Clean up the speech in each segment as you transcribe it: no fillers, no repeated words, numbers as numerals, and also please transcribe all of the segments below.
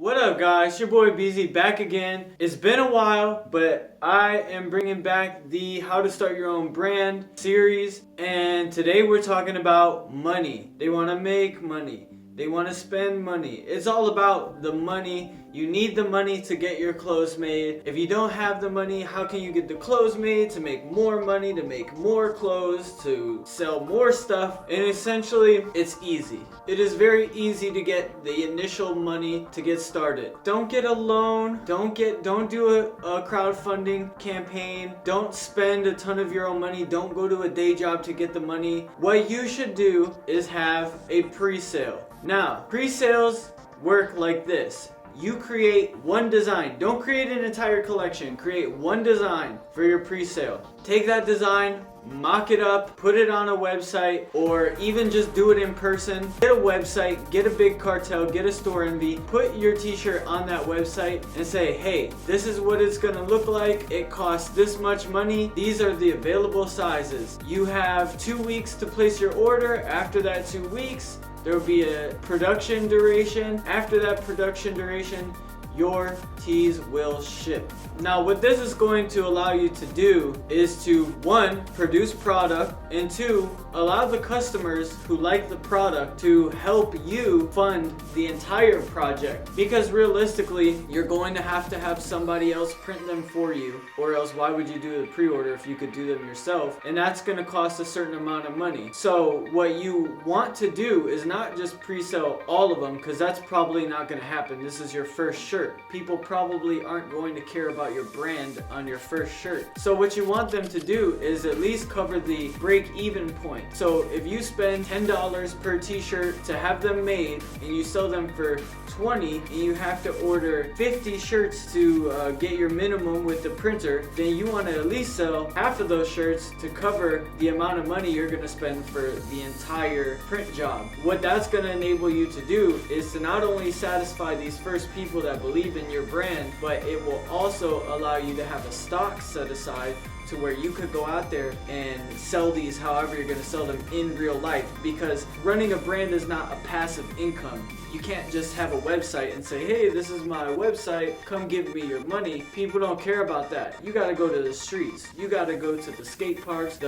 What up guys, your boy BZ back again. It's been a while, but I am bringing back the How to Start Your Own Brand series, and today we're talking about money. They want to make money. They want to spend money. It's all about the money. You need the money to get your clothes made. If you don't have the money, how can you get the clothes made to make more money, to make more clothes, to sell more stuff? And essentially, it's easy. It is very easy to get the initial money to get started. Don't get a loan. Don't do a crowdfunding campaign. Don't spend a ton of your own money. Don't go to a day job to get the money. What you should do is have a pre-sale. Now, pre-sales work like this. You create one design. Don't create an entire collection. Create one design for your pre-sale. Take that design, mock it up, put it on a website, or even just do it in person. Get a website, get a big cartel, get a store envy, put your t-shirt on that website and say, hey, this is what it's gonna look like. It costs this much money. These are the available sizes. You have 2 weeks to place your order. After that 2 weeks, there will be a production duration. After that production duration, your tees will ship. Now what this is going to allow you to do is to, one, produce product, and two, allow the customers who like the product to help you fund the entire project. Because realistically, you're going to have somebody else print them for you, or else why would you do the pre-order if you could do them yourself? And that's going to cost a certain amount of money. So what you want to do is not just pre-sell all of them, because that's probably not going to happen. This is your first shirt. People probably aren't going to care about your brand on your first shirt. So what you want them to do is at least cover the break-even point. So if you spend $10 per t-shirt to have them made and you sell them for $20 and you have to order 50 shirts to get your minimum with the printer, then you want to at least sell half of those shirts to cover the amount of money you're going to spend for the entire print job. What that's going to enable you to do is to not only satisfy these first people that believe in your brand, but it will also allow you to have a stock set aside to where you could go out there and sell these however you're going to sell them in real life. Because running a brand is not a passive income. You can't just have a website and say, hey, this is my website, come give me your money. People don't care about that. You got to go to the streets. You got to go to the skate parks,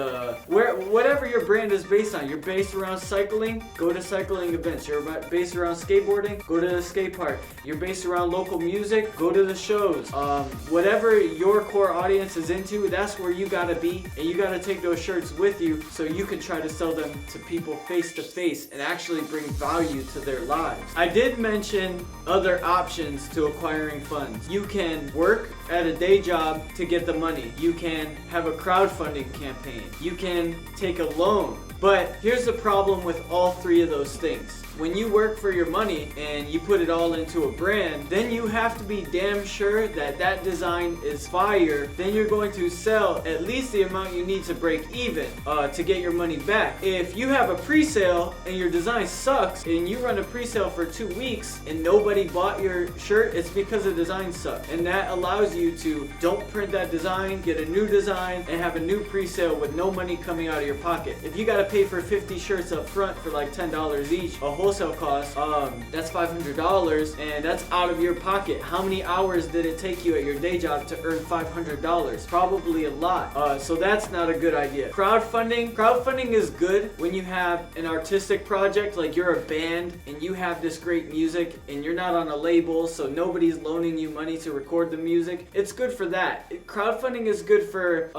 whatever your brand is based on. You're based around cycling, go to cycling events. You're based around skateboarding, go to the skate park. You're based around local music, go to the shows. Whatever your core audience is into, that's where you got to be, and you got to take those shirts with you so you can try to sell them to people face to face and actually bring value to their lives. I did mention other options to acquiring funds. You can work at a day job to get the money. You can have a crowdfunding campaign. You can take a loan. But here's the problem with all three of those things. When you work for your money and you put it all into a brand, then you have to be damn sure that that design is fire. Then you're going to sell at least the amount you need to break even to get your money back. If you have a pre-sale and your design sucks and you run a pre-sale for 2 weeks and nobody bought your shirt, it's because the design sucked. And that allows you to don't print that design, get a new design, and have a new pre-sale with no money coming out of your pocket. If you gotta pay for 50 shirts up front for like $10 each, a wholesale cost, that's $500, and that's out of your pocket. How many hours did it take you at your day job to earn $500? Probably a lot. So that's not a good idea. Crowdfunding is good when you have an artistic project, like you're a band and you have this great music and you're not on a label, so nobody's loaning you money to record the music. It's good for that. Crowdfunding is good for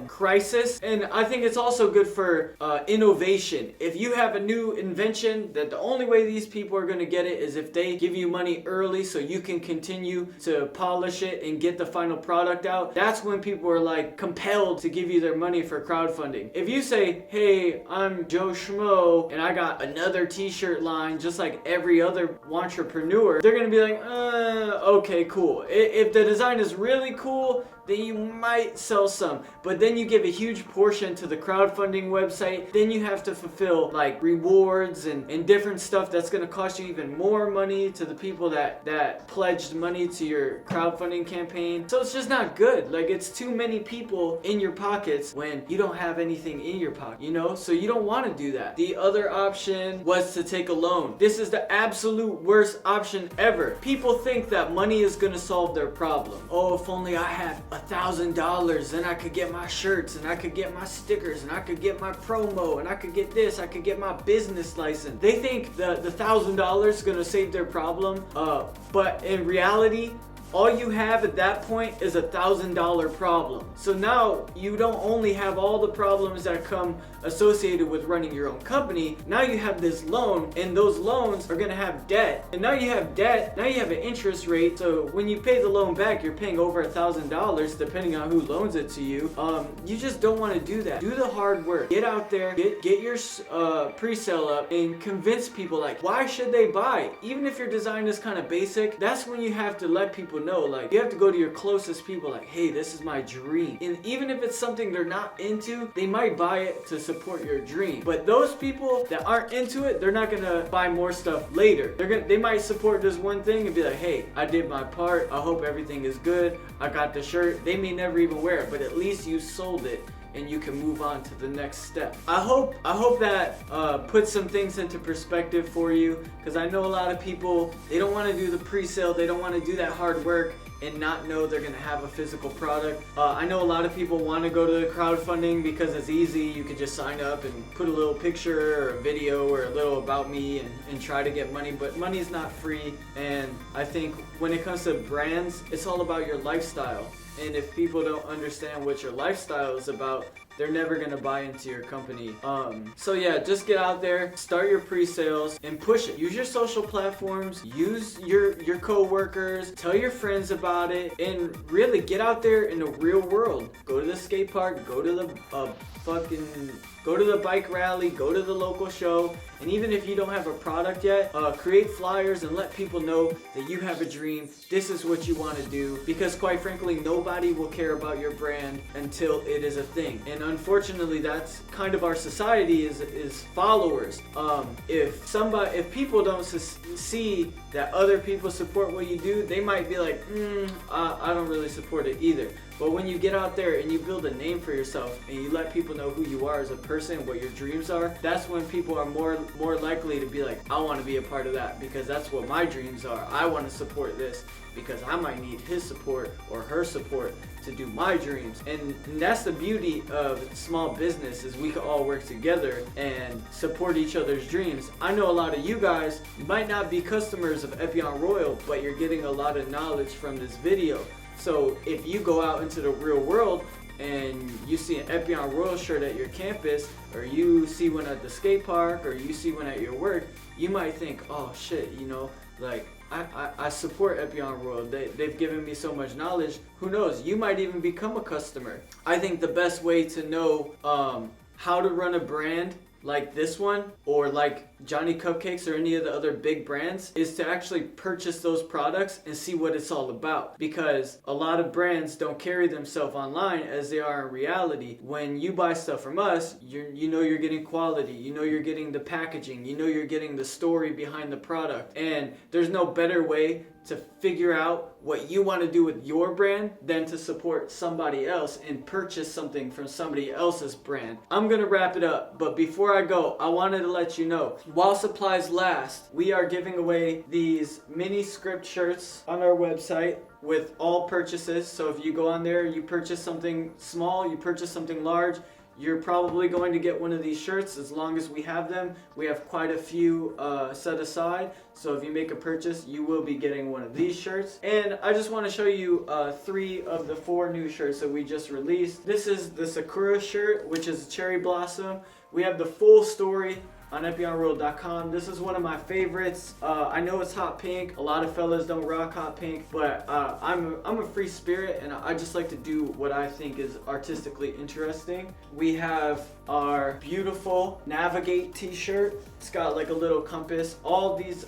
crisis, and I think it's also good for innovation. If you have a new invention that the only way these people are going to get it is if they give you money early so you can continue to polish it and get the final product out, that's when people are like compelled to give you their money for crowdfunding. If you say, hey, I'm Joe Schmo and I got another t-shirt line just like every other entrepreneur, they're going to be like, okay, cool. If the design is really cool, then you might sell some. But then you give a huge portion to the crowdfunding website. Then you have to fulfill like rewards and different stuff that's going to cost you even more money to the people that pledged money to your crowdfunding campaign. So it's just not good. Like, it's too many people in your pockets when you don't have anything in your pocket, you know? So you don't want to do that. The other option was to take a loan. This is the absolute worst option ever. People think that money is going to solve their problem. Oh, if only I had $1,000, then I could get my shirts and I could get my stickers and I could get my promo and I could get this, I could get my business license. They think the $1,000 is going to save their problem, but in reality, all you have at that point is $1,000 problem. So now you don't only have all the problems that come associated with running your own company. Now you have this loan, and those loans are gonna have debt. And now you have debt, now you have an interest rate. So when you pay the loan back, you're paying over $1,000 depending on who loans it to you. You just don't wanna do that. Do the hard work. Get out there, get your pre-sale up and convince people, like, why should they buy? Even if your design is kind of basic, that's when you have to let people know, like, you have to go to your closest people, like, hey, this is my dream. And even if it's something they're not into, they might buy it to support your dream. But those people that aren't into it, they're not gonna buy more stuff later. They might support this one thing and be like, hey, I did my part, I hope everything is good, I got the shirt. They may never even wear it, but at least you sold it and you can move on to the next step. I hope that puts some things into perspective for you, because I know a lot of people, they don't want to do the pre-sale, they don't want to do that hard work and not know they're gonna have a physical product. I know a lot of people want to go to the crowdfunding because it's easy. You could just sign up and put a little picture or a video or a little about me and try to get money, but money's not free. And I think when it comes to brands, it's all about your lifestyle. And if people don't understand what your lifestyle is about, they're never gonna buy into your company. So yeah, just get out there, start your pre-sales, and push it. Use your social platforms, use your co-workers, tell your friends about it, and really get out there in the real world. Go to the skate park, go to the go to the bike rally, go to the local show, and even if you don't have a product yet, create flyers and let people know that you have a dream. This is what you want to do, because quite frankly, nobody will care about your brand until it is a thing. And unfortunately, that's kind of our society is followers. If people don't see that other people support what you do, they might be like, I don't really support it either. But when you get out there and you build a name for yourself and you let people know who you are as a person, what your dreams are, that's when people are more likely to be like, I want to be a part of that because that's what my dreams are. I want to support this because I might need his support or her support to do my dreams. And that's the beauty of small business, is we can all work together and support each other's dreams. I know a lot of you guys might not be customers of Epyon Royal, but you're getting a lot of knowledge from this video. So if you go out into the real world and you see an Epyon Royal shirt at your campus, or you see one at the skate park, or you see one at your work, you might think, oh shit, you know, like I support Epyon Royal. They've given me so much knowledge. Who knows? You might even become a customer. I think the best way to know how to run a brand like this one, or like Johnny Cupcakes or any of the other big brands, is to actually purchase those products and see what it's all about. Because a lot of brands don't carry themselves online as they are in reality. When you buy stuff from us, you know you're getting quality, you know you're getting the packaging, you know you're getting the story behind the product. And there's no better way to figure out what you want to do with your brand than to support somebody else and purchase something from somebody else's brand. I'm gonna wrap it up, but before I go, I wanted to let you know, while supplies last, we are giving away these mini script shirts on our website with all purchases. So if you go on there, you purchase something small, you purchase something large, you're probably going to get one of these shirts as long as we have them. We have quite a few set aside. So if you make a purchase, you will be getting one of these shirts. And I just want to show you 3 of the 4 new shirts that we just released. This is the Sakura shirt, which is a cherry blossom. We have the full story on EpyonRoyal.com. This is one of my favorites. I know it's hot pink. A lot of fellas don't rock hot pink, but I'm a free spirit and I just like to do what I think is artistically interesting. We have our beautiful Navigate t-shirt. It's got like a little compass. All these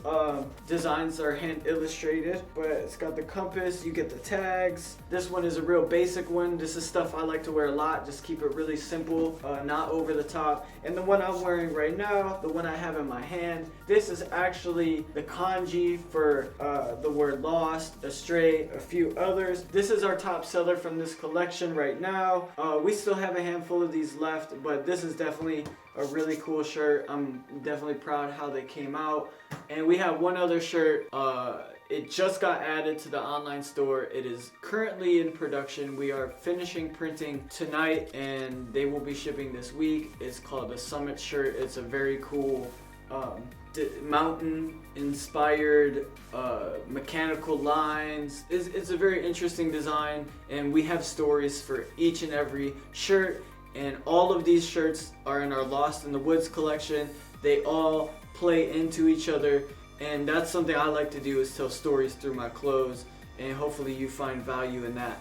designs are hand illustrated, but it's got the compass, you get the tags. This one is a real basic one. This is stuff I like to wear a lot, just keep it really simple, not over the top. And the one I'm wearing right now, the one I have in my hand, this is actually the kanji for the word lost, astray, a few others. This is our top seller from this collection right now. We still have a handful of these left, but this is definitely a really cool shirt. I'm definitely proud how they came out. And we have one other shirt. It just got added to the online store. It is currently in production. We are finishing printing tonight and they will be shipping this week. It's called the Summit shirt. It's a very cool mountain inspired mechanical lines. It's a very interesting design, and we have stories for each and every shirt, and all of these shirts are in our Lost in the Woods collection. They all play into each other, and that's something I like to do, is tell stories through my clothes, and hopefully you find value in that.